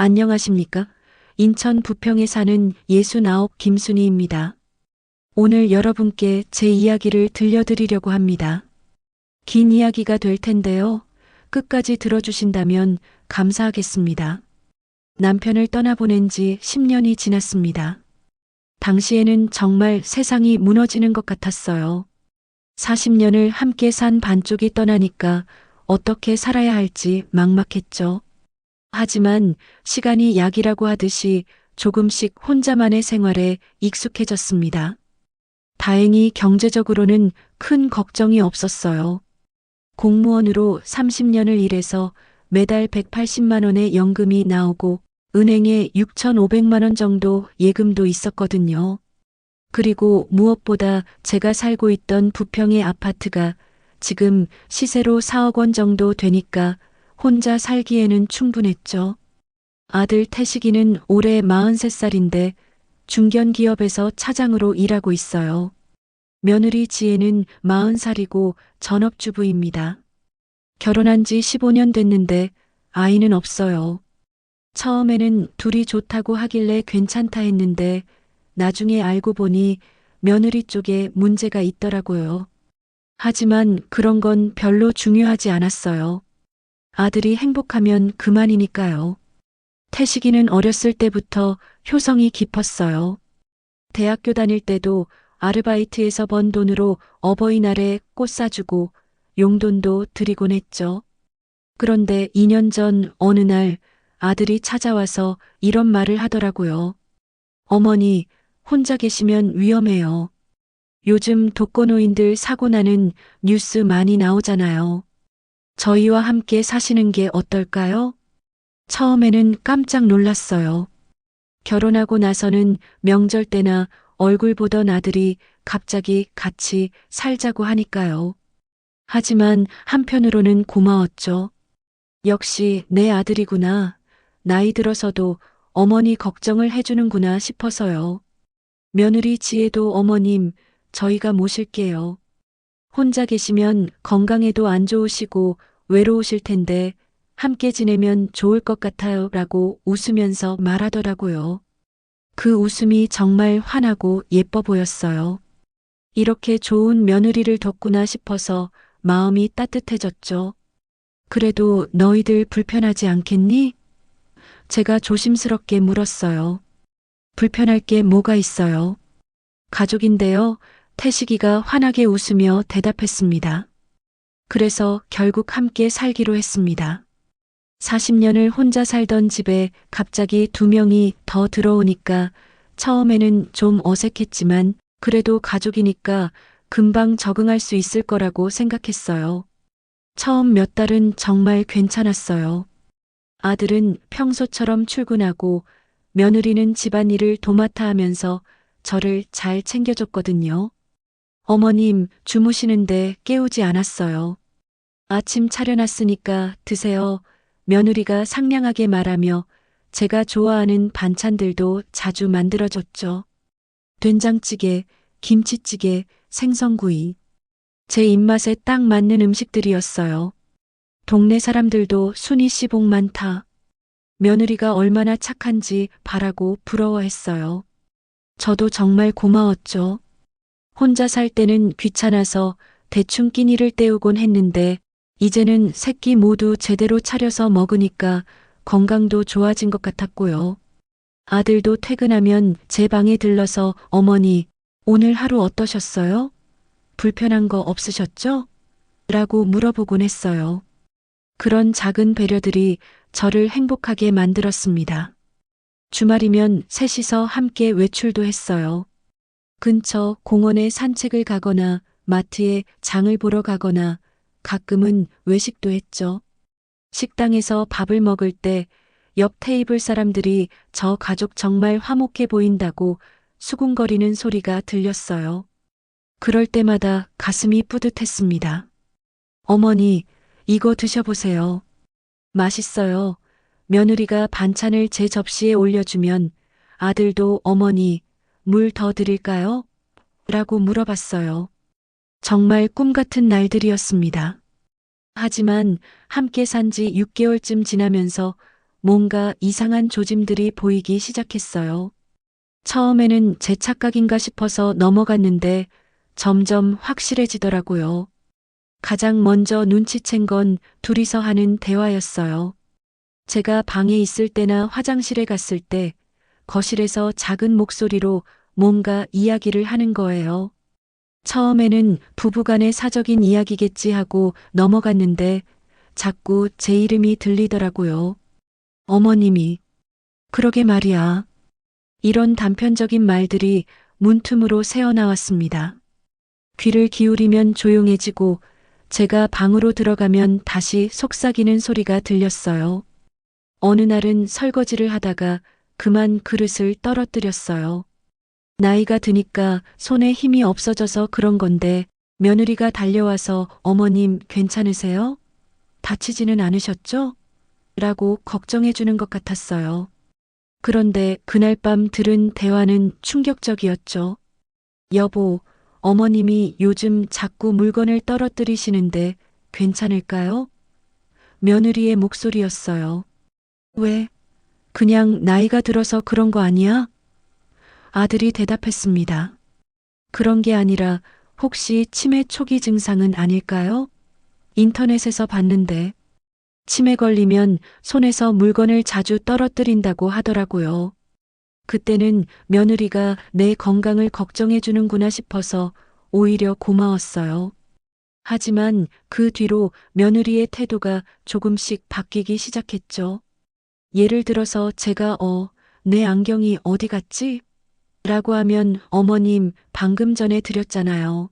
안녕하십니까? 인천 부평에 사는 69 김순희입니다. 오늘 여러분께 제 이야기를 들려드리려고 합니다. 긴 이야기가 될 텐데요. 끝까지 들어주신다면 감사하겠습니다. 남편을 떠나보낸 지 10년이 지났습니다. 당시에는 정말 세상이 무너지는 것 같았어요. 40년을 함께 산 반쪽이 떠나니까 어떻게 살아야 할지 막막했죠. 하지만 시간이 약이라고 하듯이 조금씩 혼자만의 생활에 익숙해졌습니다. 다행히 경제적으로는 큰 걱정이 없었어요. 공무원으로 30년을 일해서 매달 180만 원의 연금이 나오고 은행에 6,500만 원 정도 예금도 있었거든요. 그리고 무엇보다 제가 살고 있던 부평의 아파트가 지금 시세로 4억 원 정도 되니까 혼자 살기에는 충분했죠. 아들 태식이는 올해 43살인데 중견기업에서 차장으로 일하고 있어요. 며느리 지혜는 40살이고 전업주부입니다. 결혼한 지 15년 됐는데 아이는 없어요. 처음에는 둘이 좋다고 하길래 괜찮다 했는데 나중에 알고 보니 며느리 쪽에 문제가 있더라고요. 하지만 그런 건 별로 중요하지 않았어요. 아들이 행복하면 그만이니까요. 태식이는 어렸을 때부터 효성이 깊었어요. 대학교 다닐 때도 아르바이트에서 번 돈으로 어버이날에 꽃 사주고 용돈도 드리곤 했죠. 그런데 2년 전 어느 날 아들이 찾아와서 이런 말을 하더라고요. 어머니, 혼자 계시면 위험해요. 요즘 독거노인들 사고 나는 뉴스 많이 나오잖아요. 저희와 함께 사시는 게 어떨까요? 처음에는 깜짝 놀랐어요. 결혼하고 나서는 명절 때나 얼굴 보던 아들이 갑자기 같이 살자고 하니까요. 하지만 한편으로는 고마웠죠. 역시 내 아들이구나. 나이 들어서도 어머니 걱정을 해주는구나 싶어서요. 며느리 지혜도 어머님, 저희가 모실게요. 혼자 계시면 건강에도 안 좋으시고 외로우실 텐데 함께 지내면 좋을 것 같아요 라고 웃으면서 말하더라고요. 그 웃음이 정말 환하고 예뻐 보였어요. 이렇게 좋은 며느리를 뒀구나 싶어서 마음이 따뜻해졌죠. 그래도 너희들 불편하지 않겠니? 제가 조심스럽게 물었어요. 불편할 게 뭐가 있어요? 가족인데요. 태식이가 환하게 웃으며 대답했습니다. 그래서 결국 함께 살기로 했습니다. 40년을 혼자 살던 집에 갑자기 2명이 더 들어오니까 처음에는 좀 어색했지만 그래도 가족이니까 금방 적응할 수 있을 거라고 생각했어요. 처음 몇 달은 정말 괜찮았어요. 아들은 평소처럼 출근하고 며느리는 집안일을 도맡아 하면서 저를 잘 챙겨줬거든요. 어머님 주무시는데 깨우지 않았어요. 아침 차려놨으니까 드세요. 며느리가 상냥하게 말하며 제가 좋아하는 반찬들도 자주 만들어줬죠. 된장찌개, 김치찌개, 생선구이. 제 입맛에 딱 맞는 음식들이었어요. 동네 사람들도 순희 씨 복 많다. 며느리가 얼마나 착한지 바라고 부러워했어요. 저도 정말 고마웠죠. 혼자 살 때는 귀찮아서 대충 끼니를 때우곤 했는데 이제는 새끼 모두 제대로 차려서 먹으니까 건강도 좋아진 것 같았고요. 아들도 퇴근하면 제 방에 들러서 어머니, 오늘 하루 어떠셨어요? 불편한 거 없으셨죠? 라고 물어보곤 했어요. 그런 작은 배려들이 저를 행복하게 만들었습니다. 주말이면 셋이서 함께 외출도 했어요. 근처 공원에 산책을 가거나 마트에 장을 보러 가거나 가끔은 외식도 했죠. 식당에서 밥을 먹을 때 옆 테이블 사람들이 저 가족 정말 화목해 보인다고 수군거리는 소리가 들렸어요. 그럴 때마다 가슴이 뿌듯했습니다. 어머니, 이거 드셔보세요. 맛있어요. 며느리가 반찬을 제 접시에 올려주면 아들도 어머니, 물 더 드릴까요? 라고 물어봤어요. 정말 꿈 같은 날들이었습니다. 하지만 함께 산지 6개월쯤 지나면서 뭔가 이상한 조짐들이 보이기 시작했어요. 처음에는 제 착각인가 싶어서 넘어갔는데 점점 확실해지더라고요. 가장 먼저 눈치챈 건 둘이서 하는 대화였어요. 제가 방에 있을 때나 화장실에 갔을 때 거실에서 작은 목소리로 뭔가 이야기를 하는 거예요. 처음에는 부부간의 사적인 이야기겠지 하고 넘어갔는데 자꾸 제 이름이 들리더라고요. 어머님이. 그러게 말이야. 이런 단편적인 말들이 문틈으로 새어나왔습니다. 귀를 기울이면 조용해지고 제가 방으로 들어가면 다시 속삭이는 소리가 들렸어요. 어느 날은 설거지를 하다가 그만 그릇을 떨어뜨렸어요. 나이가 드니까 손에 힘이 없어져서 그런 건데 며느리가 달려와서 어머님 괜찮으세요? 다치지는 않으셨죠? 라고 걱정해 주는 것 같았어요. 그런데 그날 밤 들은 대화는 충격적이었죠. 여보, 어머님이 요즘 자꾸 물건을 떨어뜨리시는데 괜찮을까요? 며느리의 목소리였어요. 왜? 그냥 나이가 들어서 그런 거 아니야? 아들이 대답했습니다. 그런 게 아니라 혹시 치매 초기 증상은 아닐까요? 인터넷에서 봤는데 치매 걸리면 손에서 물건을 자주 떨어뜨린다고 하더라고요. 그때는 며느리가 내 건강을 걱정해 주는구나 싶어서 오히려 고마웠어요. 하지만 그 뒤로 며느리의 태도가 조금씩 바뀌기 시작했죠. 예를 들어서 제가 내 안경이 어디 갔지? 라고 하면 어머님 방금 전에 드렸잖아요.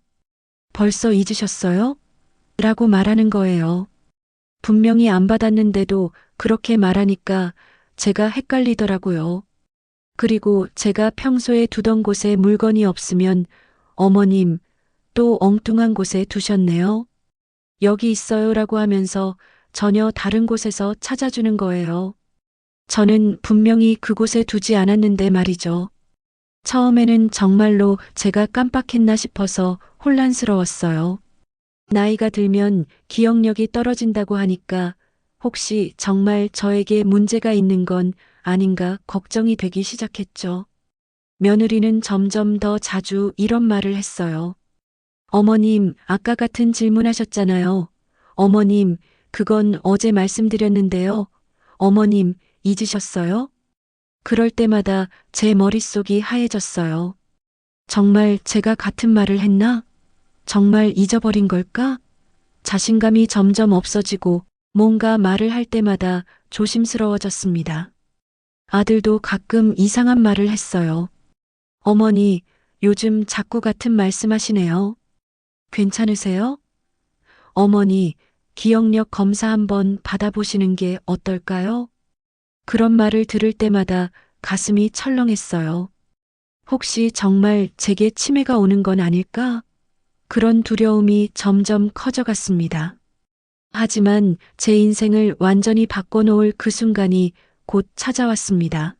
벌써 잊으셨어요? 라고 말하는 거예요. 분명히 안 받았는데도 그렇게 말하니까 제가 헷갈리더라고요. 그리고 제가 평소에 두던 곳에 물건이 없으면 어머님 또 엉뚱한 곳에 두셨네요. 여기 있어요 라고 하면서 전혀 다른 곳에서 찾아주는 거예요. 저는 분명히 그곳에 두지 않았는데 말이죠. 처음에는 정말로 제가 깜빡했나 싶어서 혼란스러웠어요. 나이가 들면 기억력이 떨어진다고 하니까 혹시 정말 저에게 문제가 있는 건 아닌가 걱정이 되기 시작했죠. 며느리는 점점 더 자주 이런 말을 했어요. 어머님, 아까 같은 질문하셨잖아요. 어머님, 그건 어제 말씀드렸는데요. 어머님, 잊으셨어요? 그럴 때마다 제 머릿속이 하얘졌어요. 정말 제가 같은 말을 했나? 정말 잊어버린 걸까? 자신감이 점점 없어지고 뭔가 말을 할 때마다 조심스러워졌습니다. 아들도 가끔 이상한 말을 했어요. 어머니, 요즘 자꾸 같은 말씀하시네요. 괜찮으세요? 어머니, 기억력 검사 한번 받아보시는 게 어떨까요? 그런 말을 들을 때마다 가슴이 철렁했어요. 혹시 정말 제게 치매가 오는 건 아닐까? 그런 두려움이 점점 커져갔습니다. 하지만 제 인생을 완전히 바꿔놓을 그 순간이 곧 찾아왔습니다.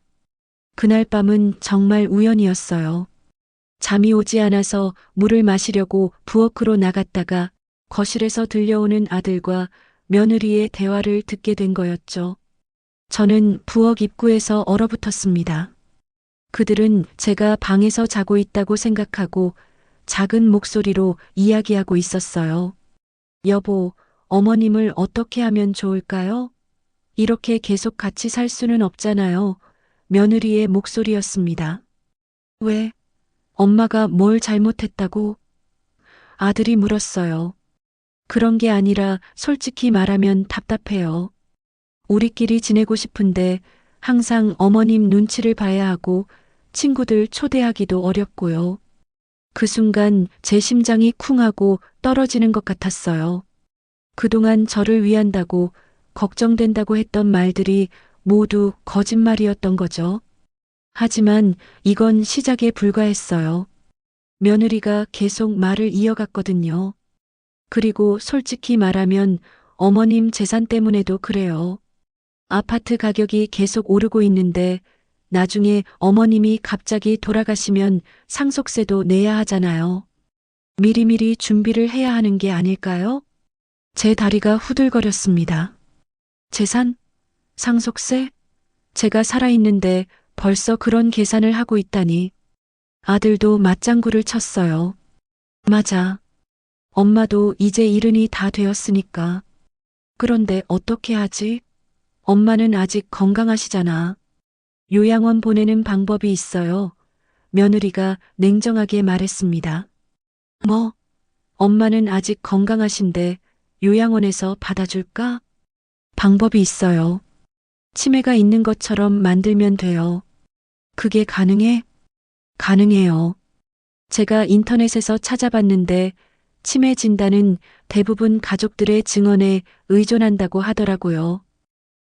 그날 밤은 정말 우연이었어요. 잠이 오지 않아서 물을 마시려고 부엌으로 나갔다가 거실에서 들려오는 아들과 며느리의 대화를 듣게 된 거였죠. 저는 부엌 입구에서 얼어붙었습니다. 그들은 제가 방에서 자고 있다고 생각하고 작은 목소리로 이야기하고 있었어요. 여보, 어머님을 어떻게 하면 좋을까요? 이렇게 계속 같이 살 수는 없잖아요. 며느리의 목소리였습니다. 왜? 엄마가 뭘 잘못했다고? 아들이 물었어요. 그런 게 아니라 솔직히 말하면 답답해요. 우리끼리 지내고 싶은데 항상 어머님 눈치를 봐야 하고 친구들 초대하기도 어렵고요. 그 순간 제 심장이 쿵하고 떨어지는 것 같았어요. 그동안 저를 위한다고 걱정된다고 했던 말들이 모두 거짓말이었던 거죠. 하지만 이건 시작에 불과했어요. 며느리가 계속 말을 이어갔거든요. 그리고 솔직히 말하면 어머님 재산 때문에도 그래요. 아파트 가격이 계속 오르고 있는데 나중에 어머님이 갑자기 돌아가시면 상속세도 내야 하잖아요. 미리미리 준비를 해야 하는 게 아닐까요? 제 다리가 후들거렸습니다. 재산? 상속세? 제가 살아있는데 벌써 그런 계산을 하고 있다니. 아들도 맞장구를 쳤어요. 맞아. 엄마도 이제 일흔이 다 되었으니까. 그런데 어떻게 하지? 엄마는 아직 건강하시잖아. 요양원 보내는 방법이 있어요. 며느리가 냉정하게 말했습니다. 뭐? 엄마는 아직 건강하신데 요양원에서 받아줄까? 방법이 있어요. 치매가 있는 것처럼 만들면 돼요. 그게 가능해? 가능해요. 제가 인터넷에서 찾아봤는데 치매 진단은 대부분 가족들의 증언에 의존한다고 하더라고요.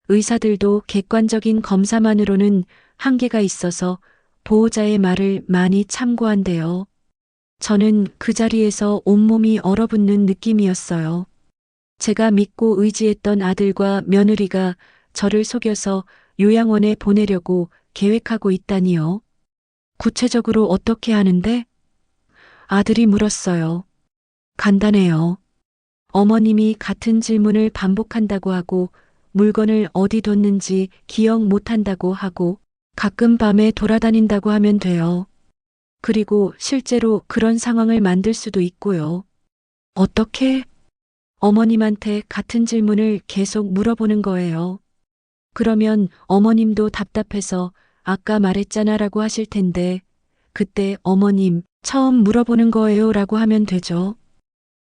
의사들도 객관적인 검사만으로는 한계가 있어서 보호자의 말을 많이 참고한대요. 저는 그 자리에서 온몸이 얼어붙는 느낌이었어요. 제가 믿고 의지했던 아들과 며느리가 저를 속여서 요양원에 보내려고 계획하고 있다니요. 구체적으로 어떻게 하는데? 아들이 물었어요. 간단해요. 어머님이 같은 질문을 반복한다고 하고 물건을 어디 뒀는지 기억 못한다고 하고 가끔 밤에 돌아다닌다고 하면 돼요. 그리고 실제로 그런 상황을 만들 수도 있고요. 어떻게? 어머님한테 같은 질문을 계속 물어보는 거예요. 그러면 어머님도 답답해서 아까 말했잖아 라고 하실 텐데 그때 어머님 처음 물어보는 거예요 라고 하면 되죠.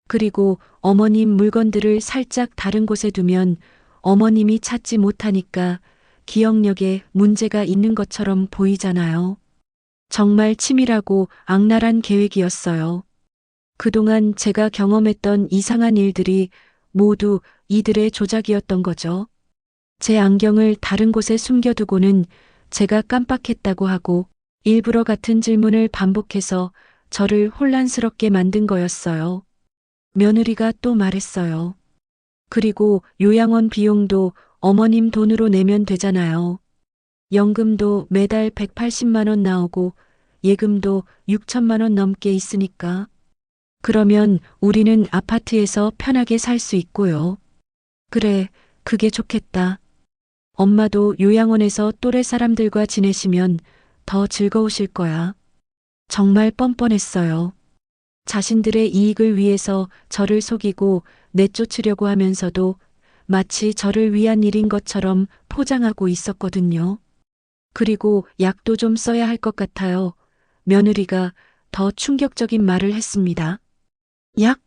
그리고 어머님 물건들을 살짝 다른 곳에 두면 어머님이 찾지 못하니까 기억력에 문제가 있는 것처럼 보이잖아요. 정말 치밀하고 악랄한 계획이었어요. 그동안 제가 경험했던 이상한 일들이 모두 이들의 조작이었던 거죠. 제 안경을 다른 곳에 숨겨두고는 제가 깜빡했다고 하고 일부러 같은 질문을 반복해서 저를 혼란스럽게 만든 거였어요. 며느리가 또 말했어요. 그리고 요양원 비용도 어머님 돈으로 내면 되잖아요. 연금도 매달 180만 원 나오고 예금도 6천만 원 넘게 있으니까. 그러면 우리는 아파트에서 편하게 살 수 있고요. 그래, 그게 좋겠다. 엄마도 요양원에서 또래 사람들과 지내시면 더 즐거우실 거야. 정말 뻔뻔했어요. 자신들의 이익을 위해서 저를 속이고 내쫓으려고 하면서도 마치 저를 위한 일인 것처럼 포장하고 있었거든요. 그리고 약도 좀 써야 할 것 같아요. 며느리가 더 충격적인 말을 했습니다. 약?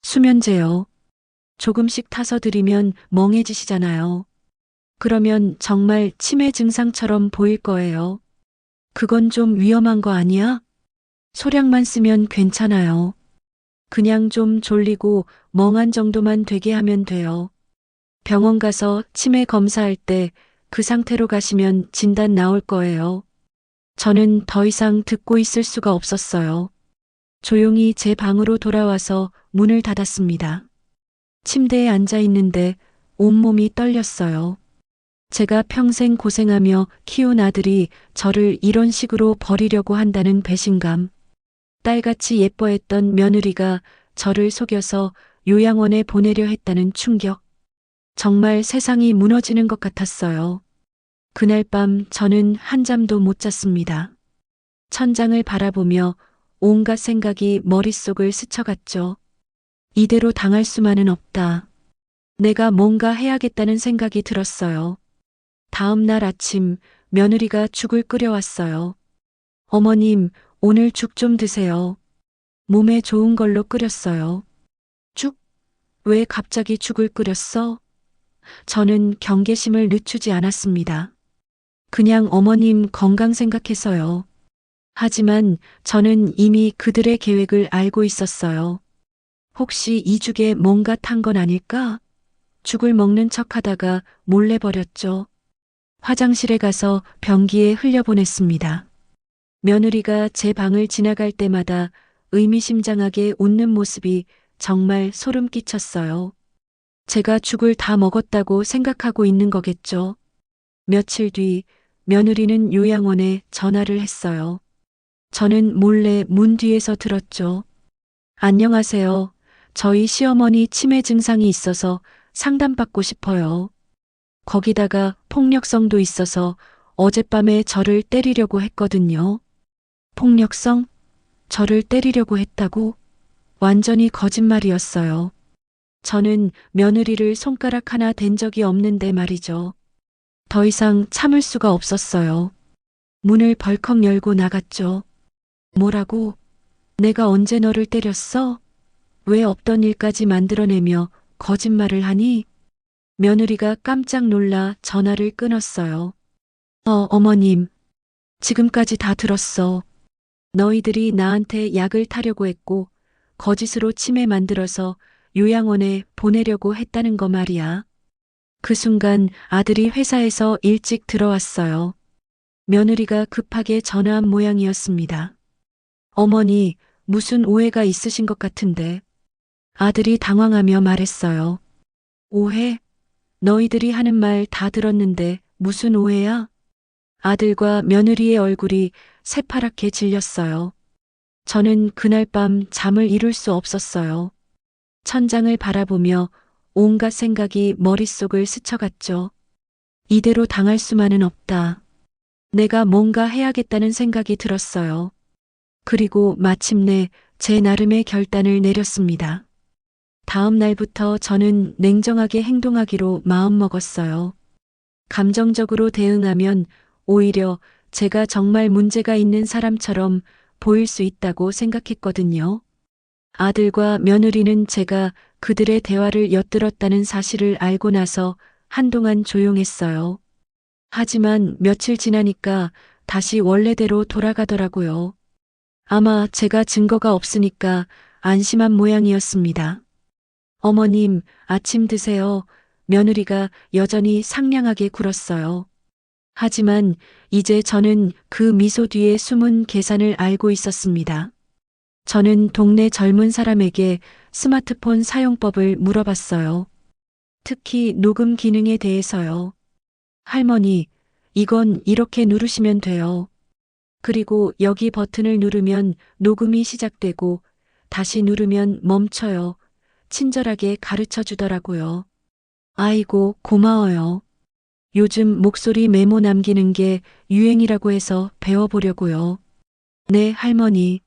수면제요. 조금씩 타서 드리면 멍해지시잖아요. 그러면 정말 치매 증상처럼 보일 거예요. 그건 좀 위험한 거 아니야? 소량만 쓰면 괜찮아요. 그냥 좀 졸리고 멍한 정도만 되게 하면 돼요. 병원 가서 치매 검사할 때 그 상태로 가시면 진단 나올 거예요. 저는 더 이상 듣고 있을 수가 없었어요. 조용히 제 방으로 돌아와서 문을 닫았습니다. 침대에 앉아 있는데 온몸이 떨렸어요. 제가 평생 고생하며 키운 아들이 저를 이런 식으로 버리려고 한다는 배신감. 딸같이 예뻐했던 며느리가 저를 속여서 요양원에 보내려 했다는 충격. 정말 세상이 무너지는 것 같았어요. 그날 밤 저는 한잠도 못 잤습니다. 천장을 바라보며 온갖 생각이 머릿속을 스쳐갔죠. 이대로 당할 수만은 없다. 내가 뭔가 해야겠다는 생각이 들었어요. 다음 날 아침 며느리가 죽을 끓여왔어요. 어머님, 오늘 죽 좀 드세요. 몸에 좋은 걸로 끓였어요. 죽? 왜 갑자기 죽을 끓였어? 저는 경계심을 늦추지 않았습니다. 그냥 어머님 건강 생각해서요. 하지만 저는 이미 그들의 계획을 알고 있었어요. 혹시 이 죽에 뭔가 탄 건 아닐까? 죽을 먹는 척 하다가 몰래 버렸죠. 화장실에 가서 변기에 흘려보냈습니다. 며느리가 제 방을 지나갈 때마다 의미심장하게 웃는 모습이 정말 소름 끼쳤어요. 제가 죽을 다 먹었다고 생각하고 있는 거겠죠. 며칠 뒤 며느리는 요양원에 전화를 했어요. 저는 몰래 문 뒤에서 들었죠. 안녕하세요. 저희 시어머니 치매 증상이 있어서 상담받고 싶어요. 거기다가 폭력성도 있어서 어젯밤에 저를 때리려고 했거든요. 폭력성? 저를 때리려고 했다고? 완전히 거짓말이었어요. 저는 며느리를 손가락 하나 댄 적이 없는데 말이죠. 더 이상 참을 수가 없었어요. 문을 벌컥 열고 나갔죠. 뭐라고? 내가 언제 너를 때렸어? 왜 없던 일까지 만들어내며 거짓말을 하니? 며느리가 깜짝 놀라 전화를 끊었어요. 어머님. 지금까지 다 들었어. 너희들이 나한테 약을 타려고 했고, 거짓으로 치매 만들어서 요양원에 보내려고 했다는 거 말이야. 그 순간 아들이 회사에서 일찍 들어왔어요. 며느리가 급하게 전화한 모양이었습니다. 어머니, 무슨 오해가 있으신 것 같은데. 아들이 당황하며 말했어요. 오해? 너희들이 하는 말 다 들었는데 무슨 오해야? 아들과 며느리의 얼굴이 새파랗게 질렸어요. 저는 그날 밤 잠을 이룰 수 없었어요. 천장을 바라보며 온갖 생각이 머릿속을 스쳐갔죠. 이대로 당할 수만은 없다. 내가 뭔가 해야겠다는 생각이 들었어요. 그리고 마침내 제 나름의 결단을 내렸습니다. 다음 날부터 저는 냉정하게 행동하기로 마음먹었어요. 감정적으로 대응하면 오히려 제가 정말 문제가 있는 사람처럼 보일 수 있다고 생각했거든요. 아들과 며느리는 제가 그들의 대화를 엿들었다는 사실을 알고 나서 한동안 조용했어요. 하지만 며칠 지나니까 다시 원래대로 돌아가더라고요. 아마 제가 증거가 없으니까 안심한 모양이었습니다. 어머님, 아침 드세요. 며느리가 여전히 상냥하게 굴었어요. 하지만 이제 저는 그 미소 뒤에 숨은 계산을 알고 있었습니다. 저는 동네 젊은 사람에게 스마트폰 사용법을 물어봤어요. 특히 녹음 기능에 대해서요. 할머니, 이건 이렇게 누르시면 돼요. 그리고 여기 버튼을 누르면 녹음이 시작되고 다시 누르면 멈춰요. 친절하게 가르쳐 주더라고요. 아이고, 고마워요. 요즘 목소리 메모 남기는 게 유행이라고 해서 배워보려고요. 네, 할머니.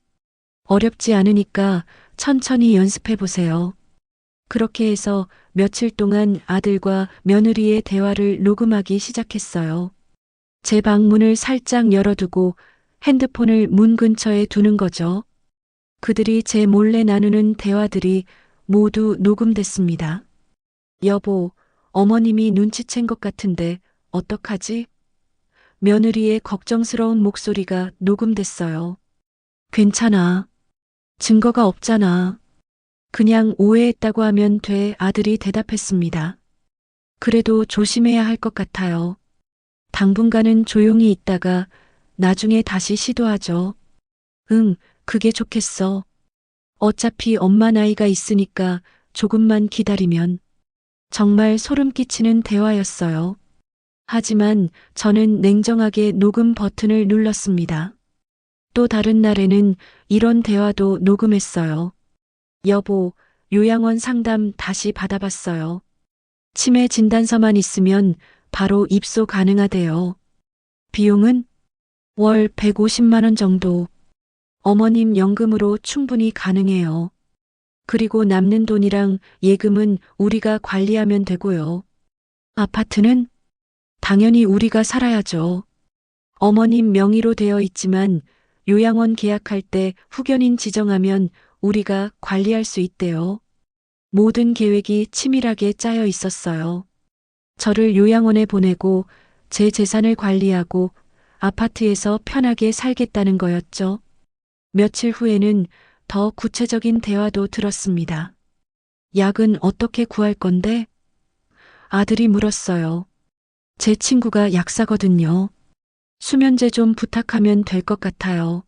어렵지 않으니까 천천히 연습해 보세요. 그렇게 해서 며칠 동안 아들과 며느리의 대화를 녹음하기 시작했어요. 제 방문을 살짝 열어두고 핸드폰을 문 근처에 두는 거죠. 그들이 제 몰래 나누는 대화들이 모두 녹음됐습니다. 여보, 어머님이 눈치챈 것 같은데 어떡하지? 며느리의 걱정스러운 목소리가 녹음됐어요. 괜찮아. 증거가 없잖아. 그냥 오해했다고 하면 돼. 아들이 대답했습니다. 그래도 조심해야 할 것 같아요. 당분간은 조용히 있다가 나중에 다시 시도하죠. 응, 그게 좋겠어. 어차피 엄마 나이가 있으니까 조금만 기다리면. 정말 소름 끼치는 대화였어요. 하지만 저는 냉정하게 녹음 버튼을 눌렀습니다. 또 다른 날에는 이런 대화도 녹음했어요. 여보, 요양원 상담 다시 받아봤어요. 치매 진단서만 있으면 바로 입소 가능하대요. 비용은 월 150만 원 정도. 어머님 연금으로 충분히 가능해요. 그리고 남는 돈이랑 예금은 우리가 관리하면 되고요. 아파트는 당연히 우리가 살아야죠. 어머님 명의로 되어 있지만 요양원 계약할 때 후견인 지정하면 우리가 관리할 수 있대요. 모든 계획이 치밀하게 짜여 있었어요. 저를 요양원에 보내고 제 재산을 관리하고 아파트에서 편하게 살겠다는 거였죠. 며칠 후에는 더 구체적인 대화도 들었습니다. 약은 어떻게 구할 건데? 아들이 물었어요. 제 친구가 약사거든요. 수면제 좀 부탁하면 될 것 같아요.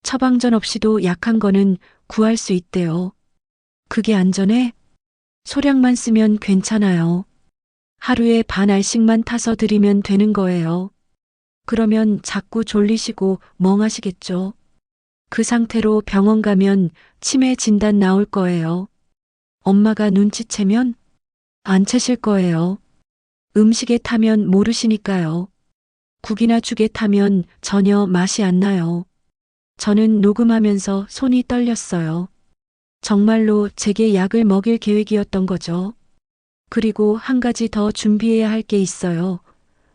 처방전 없이도 약한 거는 구할 수 있대요. 그게 안전해? 소량만 쓰면 괜찮아요. 하루에 반 알씩만 타서 드리면 되는 거예요. 그러면 자꾸 졸리시고 멍하시겠죠. 그 상태로 병원 가면 치매 진단 나올 거예요. 엄마가 눈치채면 안 채실 거예요. 음식에 타면 모르시니까요. 국이나 죽에 타면 전혀 맛이 안 나요. 저는 녹음하면서 손이 떨렸어요. 정말로 제게 약을 먹일 계획이었던 거죠. 그리고 한 가지 더 준비해야 할 게 있어요.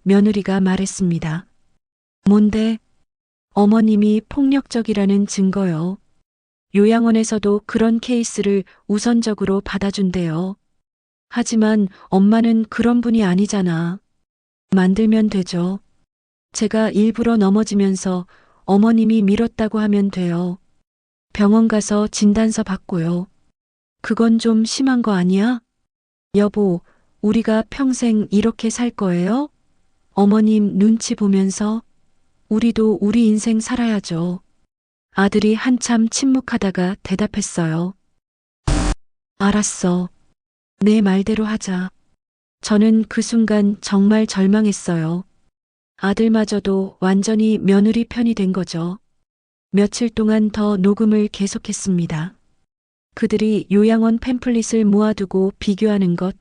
며느리가 말했습니다. 뭔데? 어머님이 폭력적이라는 증거요. 요양원에서도 그런 케이스를 우선적으로 받아준대요. 하지만 엄마는 그런 분이 아니잖아. 만들면 되죠. 제가 일부러 넘어지면서 어머님이 밀었다고 하면 돼요. 병원 가서 진단서 받고요. 그건 좀 심한 거 아니야? 여보, 우리가 평생 이렇게 살 거예요? 어머님 눈치 보면서 우리도 우리 인생 살아야죠. 아들이 한참 침묵하다가 대답했어요. 알았어. 내 말대로 하자. 저는 그 순간 정말 절망했어요. 아들마저도 완전히 며느리 편이 된 거죠. 며칠 동안 더 녹음을 계속했습니다. 그들이 요양원 팸플릿을 모아두고 비교하는 것,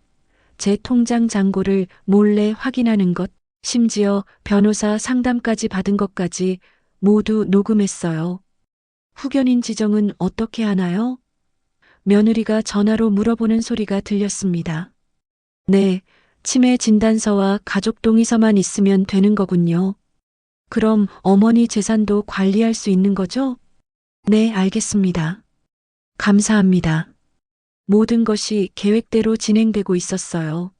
제 통장 잔고를 몰래 확인하는 것, 심지어 변호사 상담까지 받은 것까지 모두 녹음했어요. 후견인 지정은 어떻게 하나요? 며느리가 전화로 물어보는 소리가 들렸습니다. 네, 치매 진단서와 가족 동의서만 있으면 되는 거군요. 그럼 어머니 재산도 관리할 수 있는 거죠? 네, 알겠습니다. 감사합니다. 모든 것이 계획대로 진행되고 있었어요.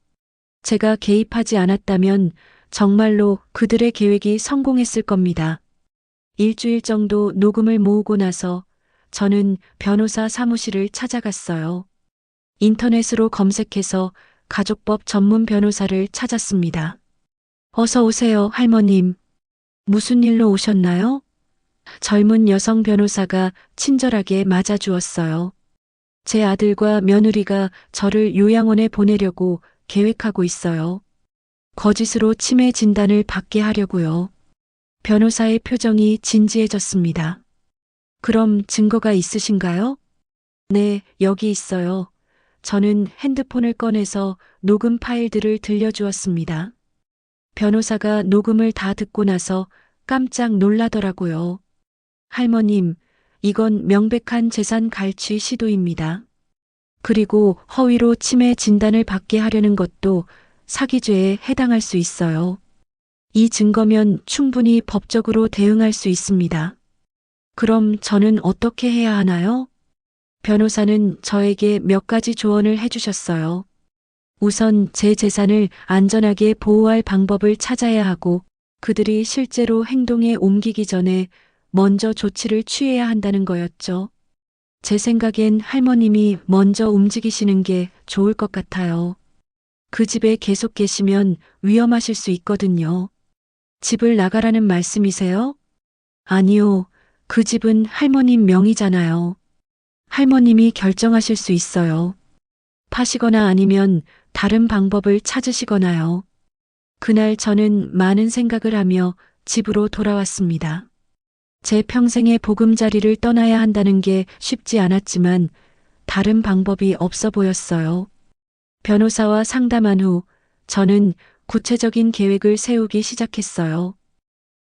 제가 개입하지 않았다면 정말로 그들의 계획이 성공했을 겁니다. 일주일 정도 녹음을 모으고 나서 저는 변호사 사무실을 찾아갔어요. 인터넷으로 검색해서 가족법 전문 변호사를 찾았습니다. 어서 오세요, 할머님. 무슨 일로 오셨나요? 젊은 여성 변호사가 친절하게 맞아주었어요. 제 아들과 며느리가 저를 요양원에 보내려고 계획하고 있어요. 거짓으로 치매 진단을 받게 하려고요. 변호사의 표정이 진지해졌습니다. 그럼 증거가 있으신가요? 네, 여기 있어요. 저는 핸드폰을 꺼내서 녹음 파일들을 들려주었습니다. 변호사가 녹음을 다 듣고 나서 깜짝 놀라더라고요. 할머님, 이건 명백한 재산 갈취 시도입니다. 그리고 허위로 치매 진단을 받게 하려는 것도 사기죄에 해당할 수 있어요. 이 증거면 충분히 법적으로 대응할 수 있습니다. 그럼 저는 어떻게 해야 하나요? 변호사는 저에게 몇 가지 조언을 해주셨어요. 우선 제 재산을 안전하게 보호할 방법을 찾아야 하고 그들이 실제로 행동에 옮기기 전에 먼저 조치를 취해야 한다는 거였죠. 제 생각엔 할머님이 먼저 움직이시는 게 좋을 것 같아요. 그 집에 계속 계시면 위험하실 수 있거든요. 집을 나가라는 말씀이세요? 아니요. 그 집은 할머님 명의잖아요. 할머님이 결정하실 수 있어요. 파시거나 아니면 다른 방법을 찾으시거나요. 그날 저는 많은 생각을 하며 집으로 돌아왔습니다. 제 평생의 보금자리를 떠나야 한다는 게 쉽지 않았지만 다른 방법이 없어 보였어요. 변호사와 상담한 후 저는 구체적인 계획을 세우기 시작했어요.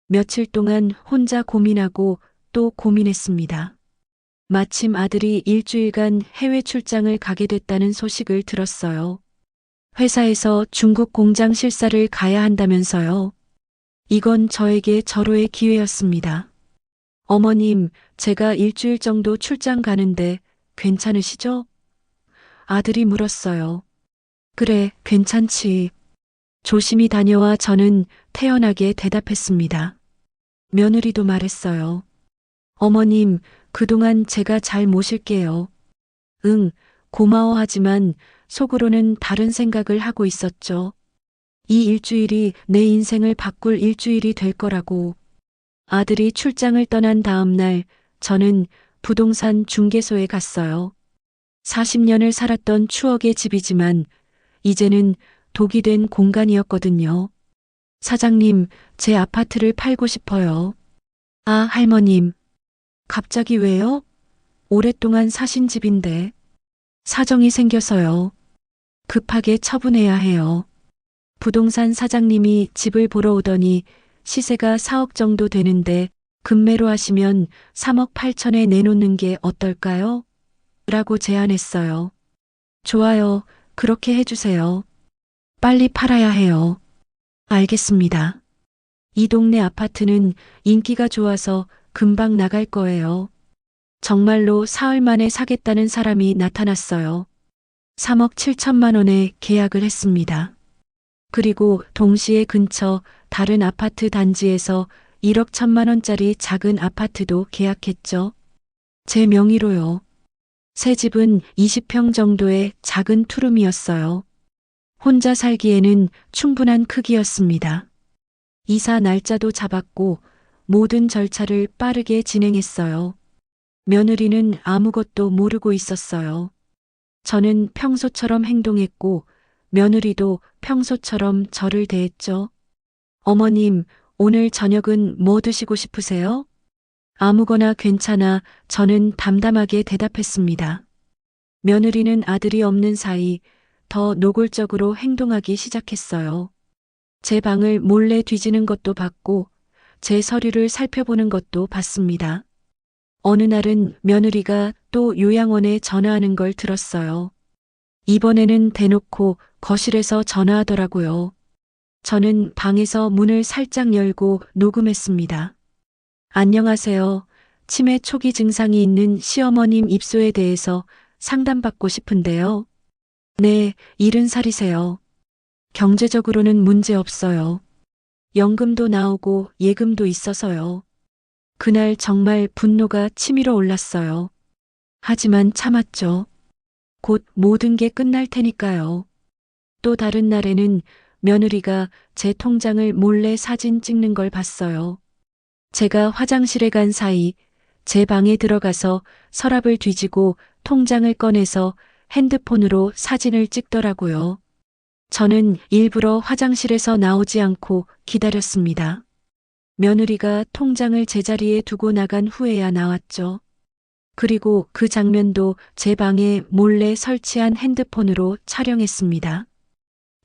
며칠 동안 혼자 고민하고 또 고민했습니다. 마침 아들이 일주일간 해외 출장을 가게 됐다는 소식을 들었어요. 회사에서 중국 공장 실사를 가야 한다면서요. 이건 저에게 절호의 기회였습니다. 어머님, 제가 일주일 정도 출장 가는데 괜찮으시죠? 아들이 물었어요. 그래, 괜찮지. 조심히 다녀와 저는 태연하게 대답했습니다. 며느리도 말했어요. 어머님, 그동안 제가 잘 모실게요. 응, 고마워하지만 속으로는 다른 생각을 하고 있었죠. 이 일주일이 내 인생을 바꿀 일주일이 될 거라고. 아들이 출장을 떠난 다음 날 저는 부동산 중개소에 갔어요. 40년을 살았던 추억의 집이지만 이제는 독이 된 공간이었거든요. 사장님, 제 아파트를 팔고 싶어요. 아, 할머님. 갑자기 왜요? 오랫동안 사신 집인데. 사정이 생겨서요. 급하게 처분해야 해요. 부동산 사장님이 집을 보러 오더니 시세가 4억 정도 되는데 급매로 하시면 3억 8천에 내놓는 게 어떨까요? 라고 제안했어요. 좋아요. 그렇게 해주세요. 빨리 팔아야 해요. 알겠습니다. 이 동네 아파트는 인기가 좋아서 금방 나갈 거예요. 정말로 사흘 만에 사겠다는 사람이 나타났어요. 3억 7천만 원에 계약을 했습니다. 그리고 동시에 근처 다른 아파트 단지에서 1억 1천만 원짜리 작은 아파트도 계약했죠. 제 명의로요. 새 집은 20평 정도의 작은 투룸이었어요. 혼자 살기에는 충분한 크기였습니다. 이사 날짜도 잡았고 모든 절차를 빠르게 진행했어요. 며느리는 아무것도 모르고 있었어요. 저는 평소처럼 행동했고 며느리도 평소처럼 저를 대했죠. 어머님, 오늘 저녁은 뭐 드시고 싶으세요? 아무거나 괜찮아. 저는 담담하게 대답했습니다. 며느리는 아들이 없는 사이 더 노골적으로 행동하기 시작했어요. 제 방을 몰래 뒤지는 것도 봤고 제 서류를 살펴보는 것도 봤습니다. 어느 날은 며느리가 또 요양원에 전화하는 걸 들었어요. 이번에는 대놓고 거실에서 전화하더라고요. 저는 방에서 문을 살짝 열고 녹음했습니다. 안녕하세요. 치매 초기 증상이 있는 시어머님 입소에 대해서 상담받고 싶은데요. 네, 70살이세요. 경제적으로는 문제 없어요. 연금도 나오고 예금도 있어서요. 그날 정말 분노가 치밀어 올랐어요. 하지만 참았죠. 곧 모든 게 끝날 테니까요. 또 다른 날에는 며느리가 제 통장을 몰래 사진 찍는 걸 봤어요. 제가 화장실에 간 사이 제 방에 들어가서 서랍을 뒤지고 통장을 꺼내서 핸드폰으로 사진을 찍더라고요. 저는 일부러 화장실에서 나오지 않고 기다렸습니다. 며느리가 통장을 제자리에 두고 나간 후에야 나왔죠. 그리고 그 장면도 제 방에 몰래 설치한 핸드폰으로 촬영했습니다.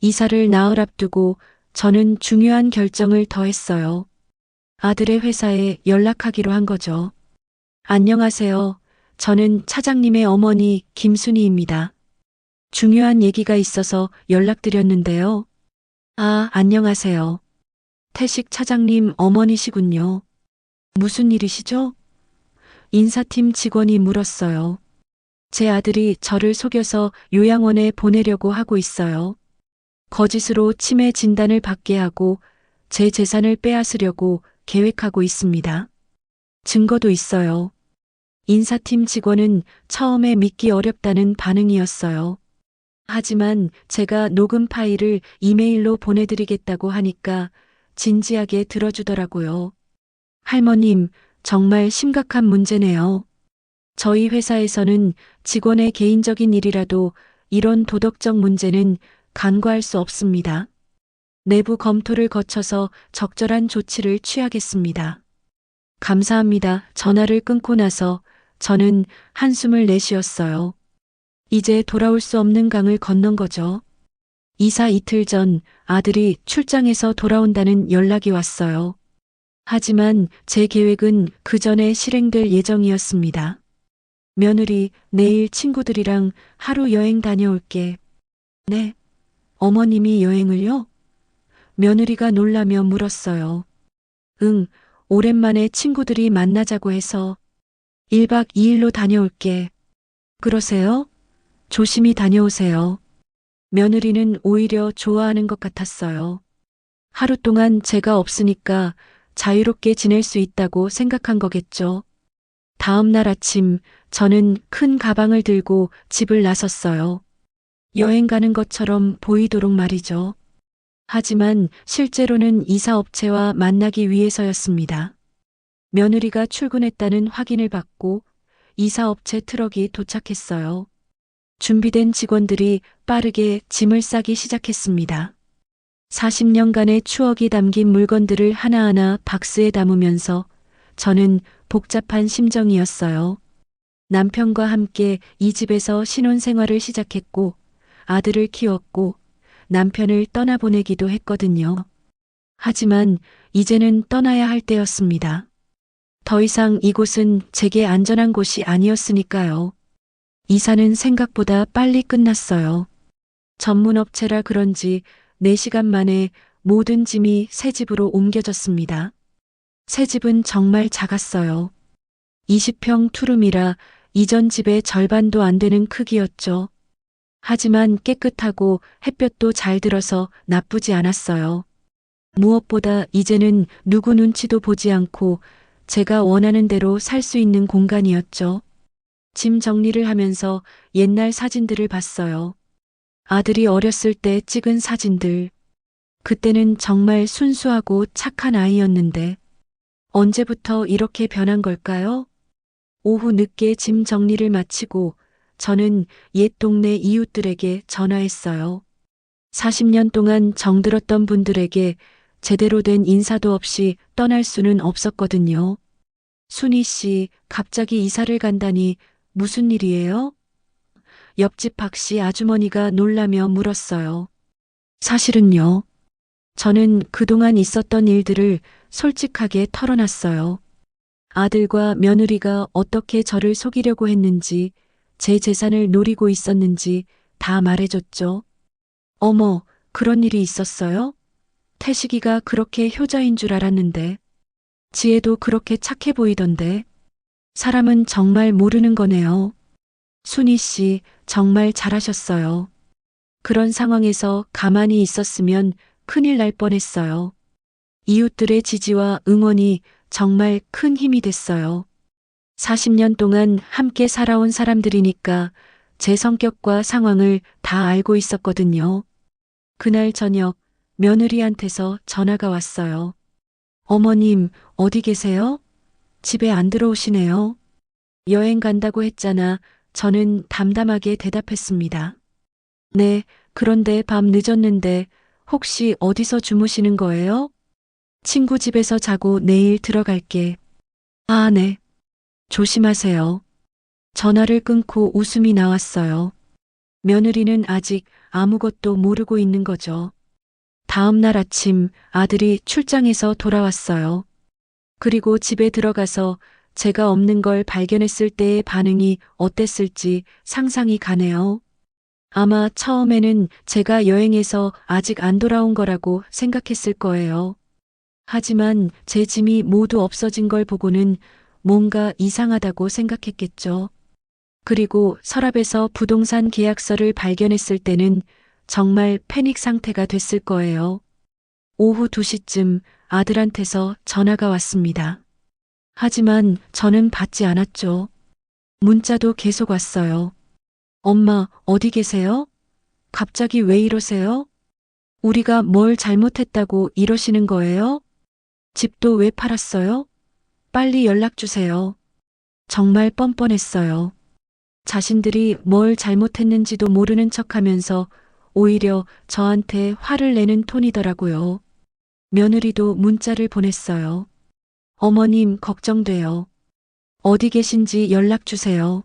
이사를 나흘 앞두고 저는 중요한 결정을 더 했어요. 아들의 회사에 연락하기로 한 거죠. 안녕하세요. 저는 차장님의 어머니 김순희입니다. 중요한 얘기가 있어서 연락드렸는데요. 아, 안녕하세요. 태식 차장님 어머니시군요. 무슨 일이시죠? 인사팀 직원이 물었어요. 제 아들이 저를 속여서 요양원에 보내려고 하고 있어요. 거짓으로 치매 진단을 받게 하고 제 재산을 빼앗으려고 계획하고 있습니다. 증거도 있어요. 인사팀 직원은 처음에 믿기 어렵다는 반응이었어요. 하지만 제가 녹음 파일을 이메일로 보내드리겠다고 하니까 진지하게 들어주더라고요. 할머님, 정말 심각한 문제네요. 저희 회사에서는 직원의 개인적인 일이라도 이런 도덕적 문제는 간과할 수 없습니다. 내부 검토를 거쳐서 적절한 조치를 취하겠습니다. 감사합니다. 전화를 끊고 나서 저는 한숨을 내쉬었어요. 이제 돌아올 수 없는 강을 건넌 거죠. 이사 이틀 전 아들이 출장에서 돌아온다는 연락이 왔어요. 하지만 제 계획은 그 전에 실행될 예정이었습니다. 며느리, 내일 친구들이랑 하루 여행 다녀올게. 네. 어머님이 여행을요? 며느리가 놀라며 물었어요. 응, 오랜만에 친구들이 만나자고 해서 1박 2일로 다녀올게. 그러세요? 조심히 다녀오세요. 며느리는 오히려 좋아하는 것 같았어요. 하루 동안 제가 없으니까 자유롭게 지낼 수 있다고 생각한 거겠죠. 다음 날 아침 저는 큰 가방을 들고 집을 나섰어요. 여행 가는 것처럼 보이도록 말이죠. 하지만 실제로는 이사업체와 만나기 위해서였습니다. 며느리가 출근했다는 확인을 받고 이사업체 트럭이 도착했어요. 준비된 직원들이 빠르게 짐을 싸기 시작했습니다. 40년간의 추억이 담긴 물건들을 하나하나 박스에 담으면서 저는 복잡한 심정이었어요. 남편과 함께 이 집에서 신혼생활을 시작했고 아들을 키웠고 남편을 떠나보내기도 했거든요. 하지만 이제는 떠나야 할 때였습니다. 더 이상 이곳은 제게 안전한 곳이 아니었으니까요. 이사는 생각보다 빨리 끝났어요. 전문 업체라 그런지 4시간 만에 모든 짐이 새 집으로 옮겨졌습니다. 새 집은 정말 작았어요. 20평 투룸이라 이전 집의 절반도 안 되는 크기였죠. 하지만 깨끗하고 햇볕도 잘 들어서 나쁘지 않았어요. 무엇보다 이제는 누구 눈치도 보지 않고 제가 원하는 대로 살 수 있는 공간이었죠. 짐 정리를 하면서 옛날 사진들을 봤어요. 아들이 어렸을 때 찍은 사진들. 그때는 정말 순수하고 착한 아이였는데 언제부터 이렇게 변한 걸까요? 오후 늦게 짐 정리를 마치고 저는 옛 동네 이웃들에게 전화했어요. 40년 동안 정들었던 분들에게 제대로 된 인사도 없이 떠날 수는 없었거든요. 순희 씨, 갑자기 이사를 간다니 무슨 일이에요? 옆집 박 씨 아주머니가 놀라며 물었어요. 사실은요. 저는 그동안 있었던 일들을 솔직하게 털어놨어요. 아들과 며느리가 어떻게 저를 속이려고 했는지, 제 재산을 노리고 있었는지 다 말해줬죠. 어머, 그런 일이 있었어요? 태식이가 그렇게 효자인 줄 알았는데, 지혜도 그렇게 착해 보이던데, 사람은 정말 모르는 거네요. 순희 씨, 정말 잘하셨어요. 그런 상황에서 가만히 있었으면 큰일 날 뻔했어요. 이웃들의 지지와 응원이 정말 큰 힘이 됐어요. 40년 동안 함께 살아온 사람들이니까 제 성격과 상황을 다 알고 있었거든요. 그날 저녁 며느리한테서 전화가 왔어요. 어머님, 어디 계세요? 집에 안 들어오시네요. 여행 간다고 했잖아. 저는 담담하게 대답했습니다. 네, 그런데 밤 늦었는데 혹시 어디서 주무시는 거예요? 친구 집에서 자고 내일 들어갈게. 아, 네. 조심하세요. 전화를 끊고 웃음이 나왔어요. 며느리는 아직 아무것도 모르고 있는 거죠. 다음 날 아침 아들이 출장에서 돌아왔어요. 그리고 집에 들어가서 제가 없는 걸 발견했을 때의 반응이 어땠을지 상상이 가네요. 아마 처음에는 제가 여행해서 아직 안 돌아온 거라고 생각했을 거예요. 하지만 제 짐이 모두 없어진 걸 보고는 뭔가 이상하다고 생각했겠죠. 그리고 서랍에서 부동산 계약서를 발견했을 때는 정말 패닉 상태가 됐을 거예요. 오후 2시쯤 아들한테서 전화가 왔습니다. 하지만 저는 받지 않았죠. 문자도 계속 왔어요. 엄마, 어디 계세요? 갑자기 왜 이러세요? 우리가 뭘 잘못했다고 이러시는 거예요? 집도 왜 팔았어요? 빨리 연락 주세요. 정말 뻔뻔했어요. 자신들이 뭘 잘못했는지도 모르는 척하면서 오히려 저한테 화를 내는 톤이더라고요. 며느리도 문자를 보냈어요. 어머님 걱정돼요. 어디 계신지 연락 주세요.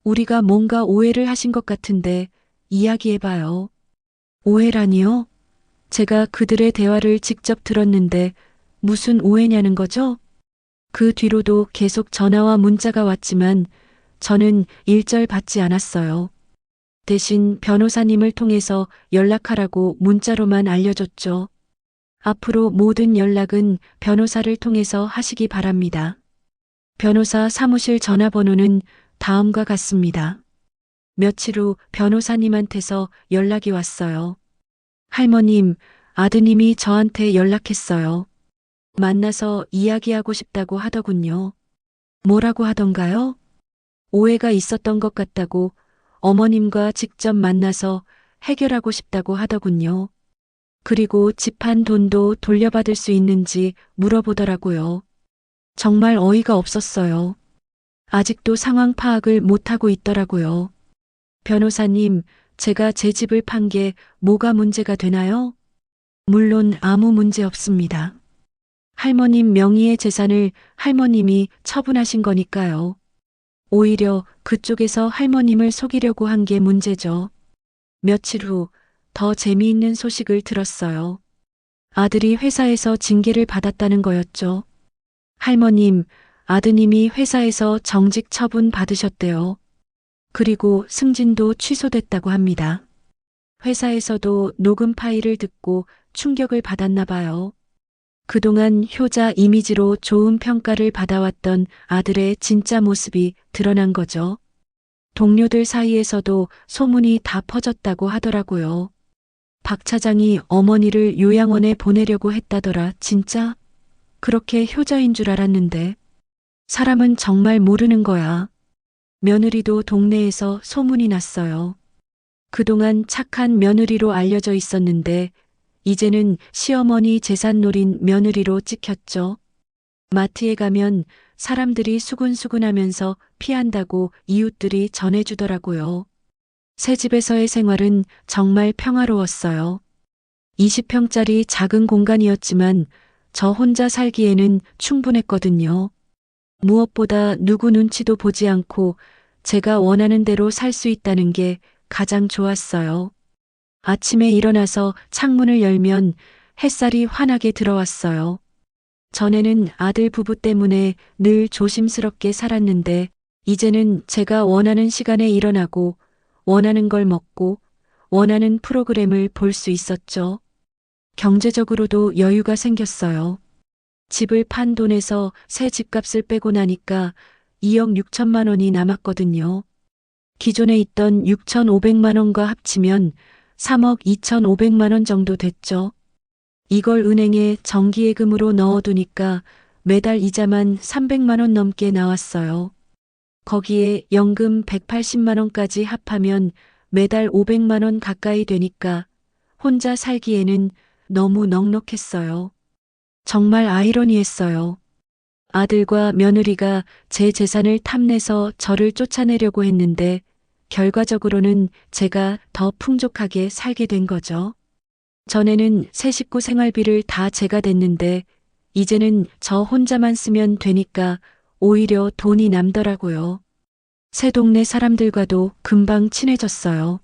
우리가 뭔가 오해를 하신 것 같은데 이야기해봐요. 오해라니요? 제가 그들의 대화를 직접 들었는데 무슨 오해냐는 거죠? 그 뒤로도 계속 전화와 문자가 왔지만 저는 일절 받지 않았어요. 대신 변호사님을 통해서 연락하라고 문자로만 알려줬죠. 앞으로 모든 연락은 변호사를 통해서 하시기 바랍니다. 변호사 사무실 전화번호는 다음과 같습니다. 며칠 후 변호사님한테서 연락이 왔어요. 할머님, 아드님이 저한테 연락했어요. 만나서 이야기하고 싶다고 하더군요. 뭐라고 하던가요? 오해가 있었던 것 같다고 어머님과 직접 만나서 해결하고 싶다고 하더군요. 그리고 집한 돈도 돌려받을 수 있는지 물어보더라고요. 정말 어이가 없었어요. 아직도 상황 파악을 못하고 있더라고요. 변호사님, 제가 제 집을 판 게 뭐가 문제가 되나요? 물론 아무 문제 없습니다. 할머님 명의의 재산을 할머님이 처분하신 거니까요. 오히려 그쪽에서 할머님을 속이려고 한 게 문제죠. 며칠 후 더 재미있는 소식을 들었어요. 아들이 회사에서 징계를 받았다는 거였죠. 할머님, 아드님이 회사에서 정직 처분 받으셨대요. 그리고 승진도 취소됐다고 합니다. 회사에서도 녹음 파일을 듣고 충격을 받았나 봐요. 그동안 효자 이미지로 좋은 평가를 받아왔던 아들의 진짜 모습이 드러난 거죠. 동료들 사이에서도 소문이 다 퍼졌다고 하더라고요. 박 차장이 어머니를 요양원에 보내려고 했다더라, 진짜? 그렇게 효자인 줄 알았는데. 사람은 정말 모르는 거야. 며느리도 동네에서 소문이 났어요. 그동안 착한 며느리로 알려져 있었는데, 이제는 시어머니 재산 노린 며느리로 찍혔죠. 마트에 가면 사람들이 수군수군하면서 피한다고 이웃들이 전해주더라고요. 새 집에서의 생활은 정말 평화로웠어요. 20평짜리 작은 공간이었지만 저 혼자 살기에는 충분했거든요. 무엇보다 누구 눈치도 보지 않고 제가 원하는 대로 살 수 있다는 게 가장 좋았어요. 아침에 일어나서 창문을 열면 햇살이 환하게 들어왔어요. 전에는 아들 부부 때문에 늘 조심스럽게 살았는데 이제는 제가 원하는 시간에 일어나고 원하는 걸 먹고 원하는 프로그램을 볼 수 있었죠. 경제적으로도 여유가 생겼어요. 집을 판 돈에서 새 집값을 빼고 나니까 2억 6천만 원이 남았거든요. 기존에 있던 6,500만 원과 합치면 3억 2,500만 원 정도 됐죠. 이걸 은행에 정기예금으로 넣어두니까 매달 이자만 300만 원 넘게 나왔어요. 거기에 연금 180만 원까지 합하면 매달 500만 원 가까이 되니까 혼자 살기에는 너무 넉넉했어요. 정말 아이러니했어요. 아들과 며느리가 제 재산을 탐내서 저를 쫓아내려고 했는데 결과적으로는 제가 더 풍족하게 살게 된 거죠. 전에는 새 식구 생활비를 다 제가 냈는데 이제는 저 혼자만 쓰면 되니까 오히려 돈이 남더라고요. 새 동네 사람들과도 금방 친해졌어요.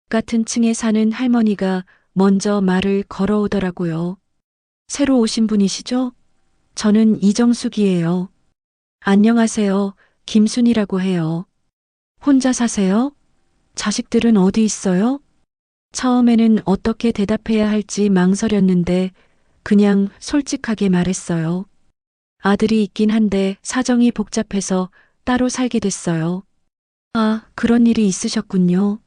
같은 층에 사는 할머니가 먼저 말을 걸어오더라고요. 새로 오신 분이시죠? 저는 이정숙이에요. 안녕하세요. 김순이라고 해요. 혼자 사세요? 자식들은 어디 있어요? 처음에는 어떻게 대답해야 할지 망설였는데 그냥 솔직하게 말했어요. 아들이 있긴 한데 사정이 복잡해서 따로 살게 됐어요. 아, 그런 일이 있으셨군요.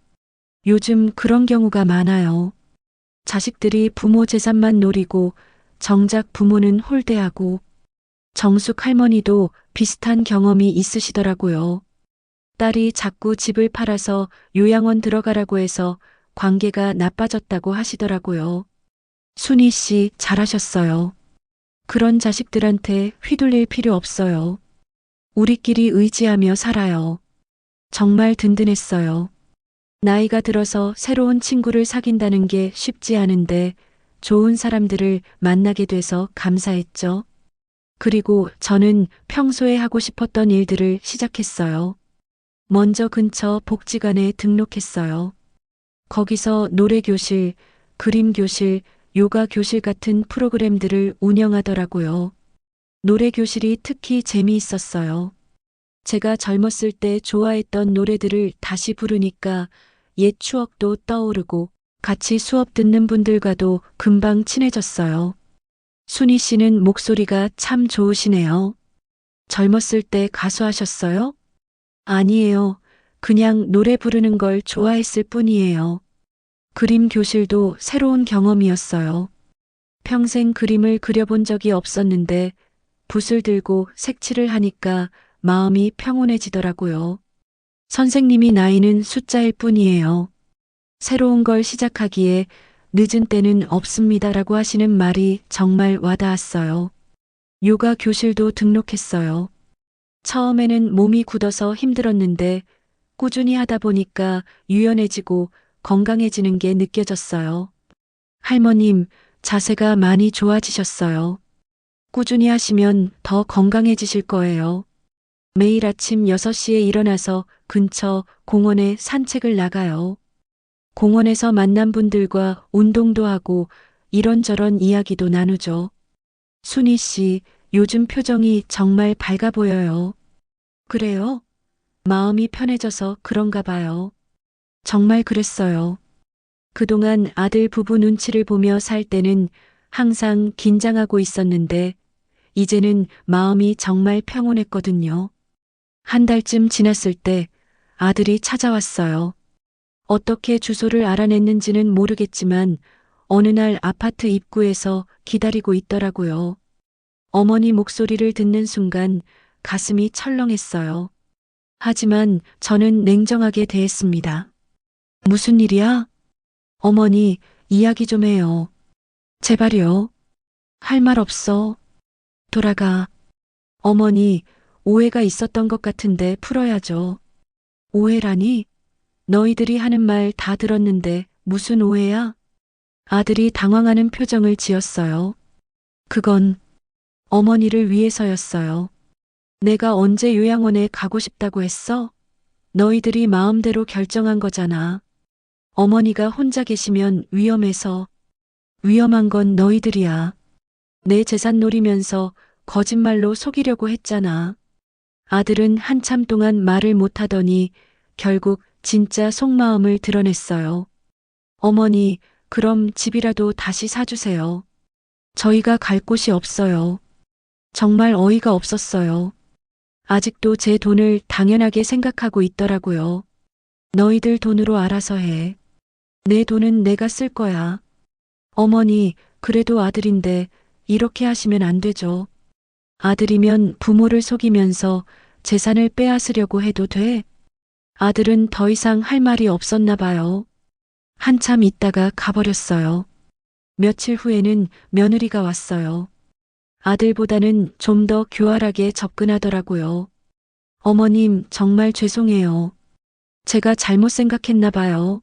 요즘 그런 경우가 많아요. 자식들이 부모 재산만 노리고 정작 부모는 홀대하고 정숙 할머니도 비슷한 경험이 있으시더라고요. 딸이 자꾸 집을 팔아서 요양원 들어가라고 해서 관계가 나빠졌다고 하시더라고요. 순희 씨 잘하셨어요. 그런 자식들한테 휘둘릴 필요 없어요. 우리끼리 의지하며 살아요. 정말 든든했어요. 나이가 들어서 새로운 친구를 사귄다는 게 쉽지 않은데 좋은 사람들을 만나게 돼서 감사했죠. 그리고 저는 평소에 하고 싶었던 일들을 시작했어요. 먼저 근처 복지관에 등록했어요. 거기서 노래교실, 그림교실, 요가교실 같은 프로그램들을 운영하더라고요. 노래교실이 특히 재미있었어요. 제가 젊었을 때 좋아했던 노래들을 다시 부르니까 옛 추억도 떠오르고 같이 수업 듣는 분들과도 금방 친해졌어요. 순희 씨는 목소리가 참 좋으시네요. 젊었을 때 가수하셨어요? 아니에요. 그냥 노래 부르는 걸 좋아했을 뿐이에요. 그림 교실도 새로운 경험이었어요. 평생 그림을 그려본 적이 없었는데 붓을 들고 색칠을 하니까 마음이 평온해지더라고요. 선생님이 나이는 숫자일 뿐이에요. 새로운 걸 시작하기에 늦은 때는 없습니다라고 하시는 말이 정말 와닿았어요. 요가 교실도 등록했어요. 처음에는 몸이 굳어서 힘들었는데 꾸준히 하다 보니까 유연해지고 건강해지는 게 느껴졌어요. 할머님, 자세가 많이 좋아지셨어요. 꾸준히 하시면 더 건강해지실 거예요. 매일 아침 6시에 일어나서 근처 공원에 산책을 나가요. 공원에서 만난 분들과 운동도 하고 이런저런 이야기도 나누죠. 순희 씨, 요즘 표정이 정말 밝아 보여요. 그래요? 마음이 편해져서 그런가 봐요. 정말 그랬어요. 그동안 아들 부부 눈치를 보며 살 때는 항상 긴장하고 있었는데 이제는 마음이 정말 평온했거든요. 한 달쯤 지났을 때 아들이 찾아왔어요. 어떻게 주소를 알아냈는지는 모르겠지만 어느 날 아파트 입구에서 기다리고 있더라고요. 어머니 목소리를 듣는 순간 가슴이 철렁했어요. 하지만 저는 냉정하게 대했습니다. 무슨 일이야? 어머니, 이야기 좀 해요. 제발요. 할 말 없어. 돌아가. 어머니, 오해가 있었던 것 같은데 풀어야죠. 오해라니? 너희들이 하는 말 다 들었는데 무슨 오해야? 아들이 당황하는 표정을 지었어요. 그건 어머니를 위해서였어요. 내가 언제 요양원에 가고 싶다고 했어? 너희들이 마음대로 결정한 거잖아. 어머니가 혼자 계시면 위험해서. 위험한 건 너희들이야. 내 재산 노리면서 거짓말로 속이려고 했잖아. 아들은 한참 동안 말을 못하더니 결국 진짜 속마음을 드러냈어요. 어머니, 그럼 집이라도 다시 사주세요. 저희가 갈 곳이 없어요. 정말 어이가 없었어요. 아직도 제 돈을 당연하게 생각하고 있더라고요. 너희들 돈으로 알아서 해. 내 돈은 내가 쓸 거야. 어머니, 그래도 아들인데 이렇게 하시면 안 되죠. 아들이면 부모를 속이면서 재산을 빼앗으려고 해도 돼? 아들은 더 이상 할 말이 없었나 봐요. 한참 있다가 가버렸어요. 며칠 후에는 며느리가 왔어요. 아들보다는 좀 더 교활하게 접근하더라고요. 어머님, 정말 죄송해요. 제가 잘못 생각했나 봐요.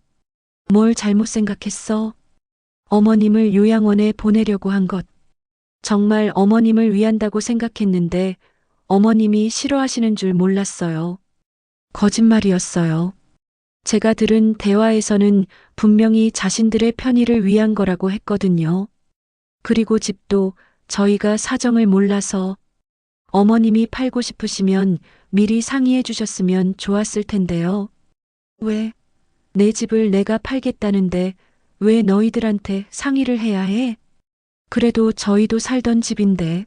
뭘 잘못 생각했어? 어머님을 요양원에 보내려고 한 것. 정말 어머님을 위한다고 생각했는데 어머님이 싫어하시는 줄 몰랐어요. 거짓말이었어요. 제가 들은 대화에서는 분명히 자신들의 편의를 위한 거라고 했거든요. 그리고 집도 저희가 사정을 몰라서 어머님이 팔고 싶으시면 미리 상의해 주셨으면 좋았을 텐데요. 왜? 내 집을 내가 팔겠다는데 왜 너희들한테 상의를 해야 해? 그래도 저희도 살던 집인데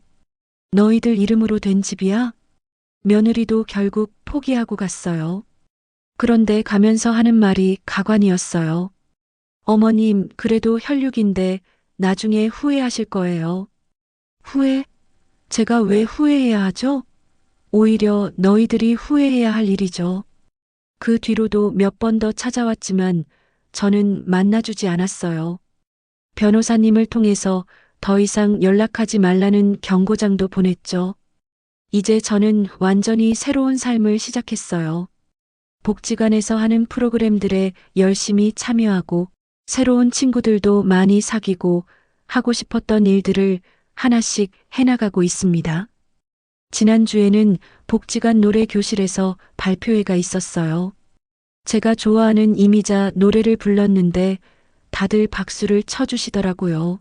너희들 이름으로 된 집이야? 며느리도 결국 포기하고 갔어요. 그런데 가면서 하는 말이 가관이었어요. 어머님, 그래도 혈육인데 나중에 후회하실 거예요. 후회? 제가 왜 후회해야 하죠? 오히려 너희들이 후회해야 할 일이죠. 그 뒤로도 몇 번 더 찾아왔지만 저는 만나주지 않았어요. 변호사님을 통해서 더 이상 연락하지 말라는 경고장도 보냈죠. 이제 저는 완전히 새로운 삶을 시작했어요. 복지관에서 하는 프로그램들에 열심히 참여하고 새로운 친구들도 많이 사귀고 하고 싶었던 일들을 하나씩 해나가고 있습니다. 지난주에는 복지관 노래 교실에서 발표회가 있었어요. 제가 좋아하는 이미자 노래를 불렀는데 다들 박수를 쳐주시더라고요.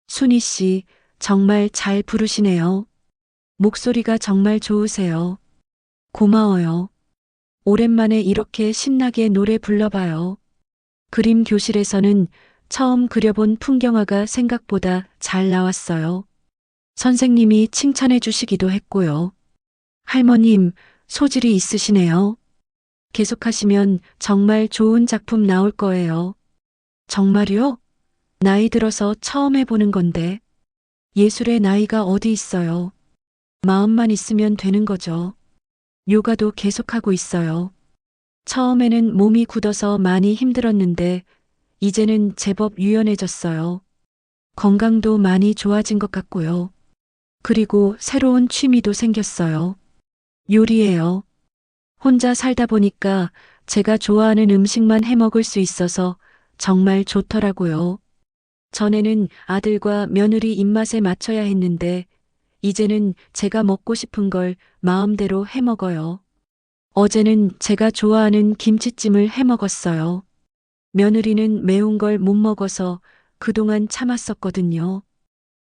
순희 씨, 정말 잘 부르시네요. 목소리가 정말 좋으세요. 고마워요. 오랜만에 이렇게 신나게 노래 불러봐요. 그림 교실에서는 처음 그려본 풍경화가 생각보다 잘 나왔어요. 선생님이 칭찬해 주시기도 했고요. 할머님, 소질이 있으시네요. 계속하시면 정말 좋은 작품 나올 거예요. 정말요? 나이 들어서 처음 해보는 건데. 예술의 나이가 어디 있어요. 마음만 있으면 되는 거죠. 요가도 계속하고 있어요. 처음에는 몸이 굳어서 많이 힘들었는데 이제는 제법 유연해졌어요. 건강도 많이 좋아진 것 같고요. 그리고 새로운 취미도 생겼어요. 요리예요. 혼자 살다 보니까 제가 좋아하는 음식만 해 먹을 수 있어서 정말 좋더라고요. 전에는 아들과 며느리 입맛에 맞춰야 했는데 이제는 제가 먹고 싶은 걸 마음대로 해 먹어요. 어제는 제가 좋아하는 김치찜을 해 먹었어요. 며느리는 매운 걸 못 먹어서 그동안 참았었거든요.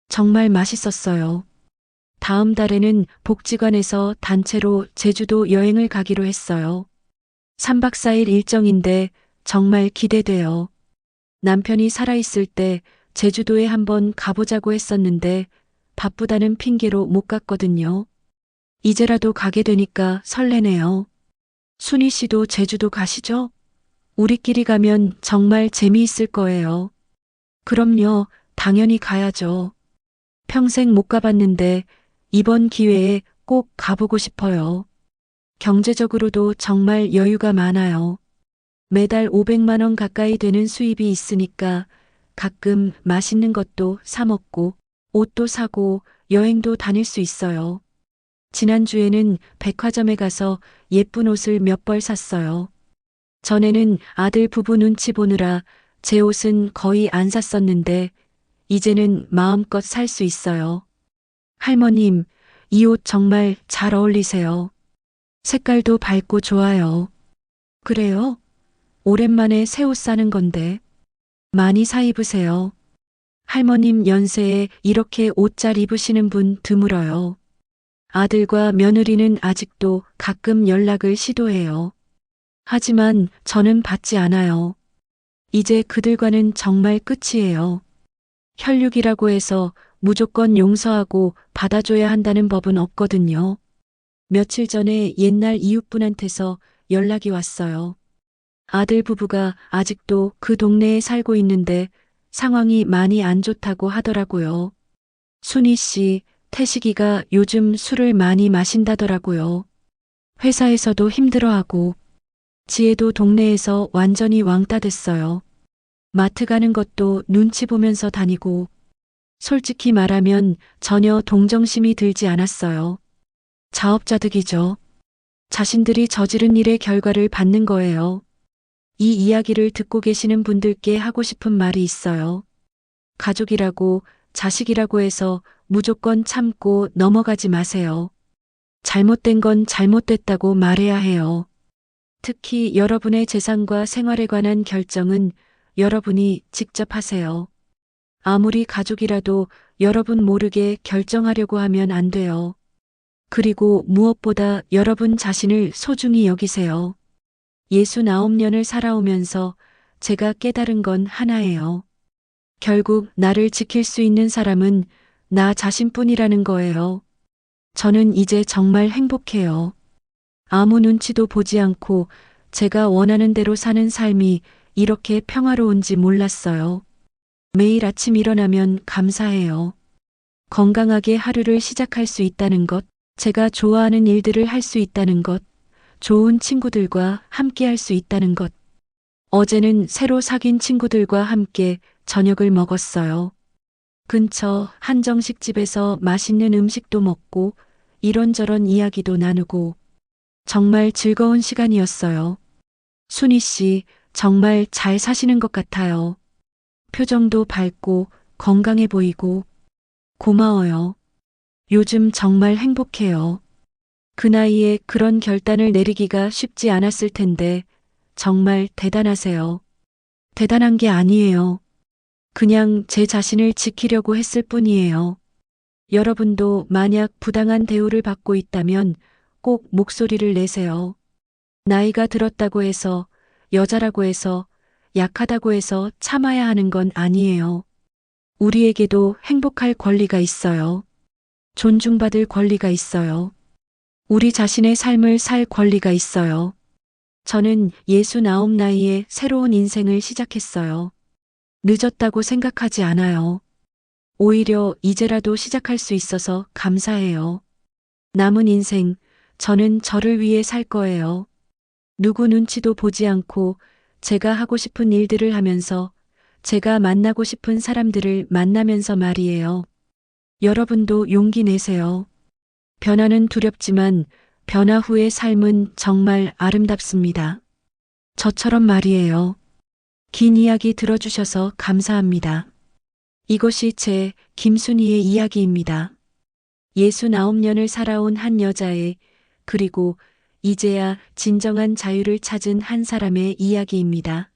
정말 맛있었어요. 다음 달에는 복지관에서 단체로 제주도 여행을 가기로 했어요. 3박 4일 일정인데 정말 기대돼요. 남편이 살아있을 때 제주도에 한번 가보자고 했었는데 바쁘다는 핑계로 못 갔거든요. 이제라도 가게 되니까 설레네요. 순희 씨도 제주도 가시죠? 우리끼리 가면 정말 재미있을 거예요. 그럼요, 당연히 가야죠. 평생 못 가봤는데 이번 기회에 꼭 가보고 싶어요. 경제적으로도 정말 여유가 많아요. 매달 500만 원 가까이 되는 수입이 있으니까 가끔 맛있는 것도 사 먹고 옷도 사고 여행도 다닐 수 있어요. 지난주에는 백화점에 가서 예쁜 옷을 몇 벌 샀어요. 전에는 아들 부부 눈치 보느라 제 옷은 거의 안 샀었는데 이제는 마음껏 살 수 있어요. 할머님, 이 옷 정말 잘 어울리세요. 색깔도 밝고 좋아요. 그래요? 오랜만에 새 옷 사는 건데 많이 사 입으세요. 할머님 연세에 이렇게 옷 잘 입으시는 분 드물어요. 아들과 며느리는 아직도 가끔 연락을 시도해요. 하지만 저는 받지 않아요. 이제 그들과는 정말 끝이에요. 혈육이라고 해서 무조건 용서하고 받아줘야 한다는 법은 없거든요. 며칠 전에 옛날 이웃분한테서 연락이 왔어요. 아들 부부가 아직도 그 동네에 살고 있는데 상황이 많이 안 좋다고 하더라고요. 순희 씨, 태식이가 요즘 술을 많이 마신다더라고요. 회사에서도 힘들어하고 지혜도 동네에서 완전히 왕따 됐어요. 마트 가는 것도 눈치 보면서 다니고 솔직히 말하면 전혀 동정심이 들지 않았어요. 자업자득이죠. 자신들이 저지른 일의 결과를 받는 거예요. 이 이야기를 듣고 계시는 분들께 하고 싶은 말이 있어요. 가족이라고 자식이라고 해서 무조건 참고 넘어가지 마세요. 잘못된 건 잘못됐다고 말해야 해요. 특히 여러분의 재산과 생활에 관한 결정은 여러분이 직접 하세요. 아무리 가족이라도 여러분 모르게 결정하려고 하면 안 돼요. 그리고 무엇보다 여러분 자신을 소중히 여기세요. 69년을 살아오면서 제가 깨달은 건 하나예요. 결국 나를 지킬 수 있는 사람은 나 자신뿐이라는 거예요. 저는 이제 정말 행복해요. 아무 눈치도 보지 않고 제가 원하는 대로 사는 삶이 이렇게 평화로운지 몰랐어요. 매일 아침 일어나면 감사해요. 건강하게 하루를 시작할 수 있다는 것, 제가 좋아하는 일들을 할 수 있다는 것, 좋은 친구들과 함께 할 수 있다는 것. 어제는 새로 사귄 친구들과 함께 저녁을 먹었어요. 근처 한정식 집에서 맛있는 음식도 먹고 이런저런 이야기도 나누고 정말 즐거운 시간이었어요. 순희 씨, 정말 잘 사시는 것 같아요. 표정도 밝고 건강해 보이고 고마워요. 요즘 정말 행복해요. 그 나이에 그런 결단을 내리기가 쉽지 않았을 텐데 정말 대단하세요. 대단한 게 아니에요. 그냥 제 자신을 지키려고 했을 뿐이에요. 여러분도 만약 부당한 대우를 받고 있다면 꼭 목소리를 내세요. 나이가 들었다고 해서, 여자라고 해서, 약하다고 해서 참아야 하는 건 아니에요. 우리에게도 행복할 권리가 있어요. 존중받을 권리가 있어요. 우리 자신의 삶을 살 권리가 있어요. 저는 69 나이에 새로운 인생을 시작했어요. 늦었다고 생각하지 않아요. 오히려 이제라도 시작할 수 있어서 감사해요. 남은 인생, 저는 저를 위해 살 거예요. 누구 눈치도 보지 않고 제가 하고 싶은 일들을 하면서 제가 만나고 싶은 사람들을 만나면서 말이에요. 여러분도 용기 내세요. 변화는 두렵지만 변화 후의 삶은 정말 아름답습니다. 저처럼 말이에요. 긴 이야기 들어주셔서 감사합니다. 이것이 제 김순희의 이야기입니다. 69년을 살아온 한 여자의 그리고 이제야 진정한 자유를 찾은 한 사람의 이야기입니다.